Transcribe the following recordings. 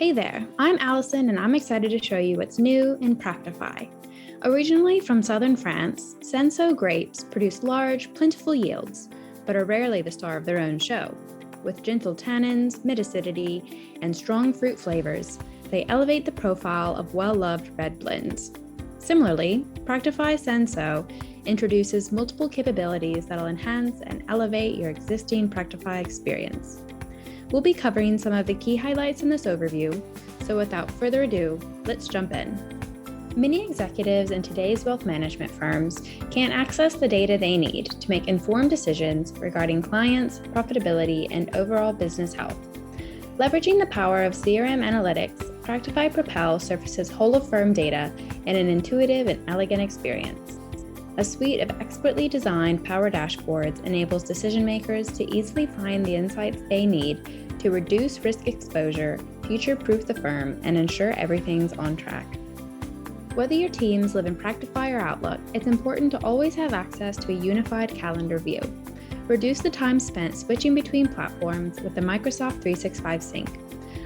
Hey there, I'm Allison and I'm excited to show you what's new in Practifi. Originally from southern France, Cinsault grapes produce large, plentiful yields, but are rarely the star of their own show. With gentle tannins, mid-acidity, and strong fruit flavors, they elevate the profile of well-loved red blends. Similarly, Practifi Cinsault introduces multiple capabilities that'll enhance and elevate your existing Practifi experience. We'll be covering some of the key highlights in this overview, so without further ado, let's jump in. Many executives in today's wealth management firms can't access the data they need to make informed decisions regarding clients, profitability, and overall business health. Leveraging the power of CRM analytics, Practifi Propel surfaces whole-of-firm data in an intuitive and elegant experience. A suite of expertly designed Power Dashboards enables decision-makers to easily find the insights they need to reduce risk exposure, future-proof the firm, and ensure everything's on track. Whether your teams live in Practifi or Outlook, it's important to always have access to a unified calendar view. Reduce the time spent switching between platforms with the Microsoft 365 Sync.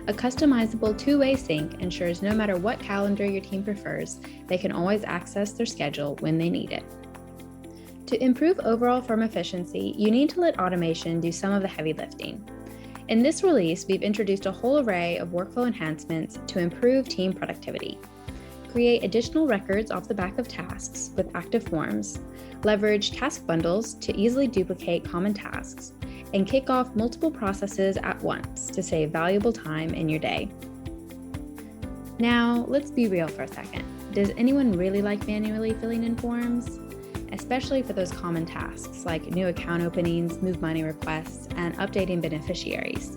A customizable two-way sync ensures no matter what calendar your team prefers, they can always access their schedule when they need it. To improve overall firm efficiency, you need to let automation do some of the heavy lifting. In this release, we've introduced a whole array of workflow enhancements to improve team productivity. Create additional records off the back of tasks with active forms, leverage task bundles to easily duplicate common tasks, and kick off multiple processes at once to save valuable time in your day. Now, let's be real for a second. Does anyone really like manually filling in forms? Especially for those common tasks like new account openings, move money requests, and updating beneficiaries.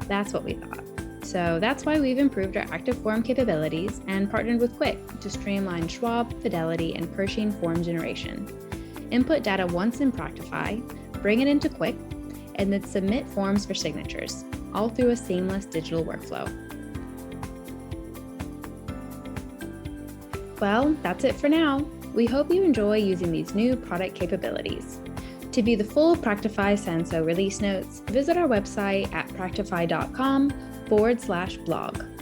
That's what we thought. So that's why we've improved our active form capabilities and partnered with Quick to streamline Schwab, Fidelity, and Pershing form generation. Input data once in Practifi, bring it into Quick, and then submit forms for signatures, all through a seamless digital workflow. Well, that's it for now. We hope you enjoy using these new product capabilities. To view the full Practifi Cinsault release notes, visit our website at practifi.com/blog.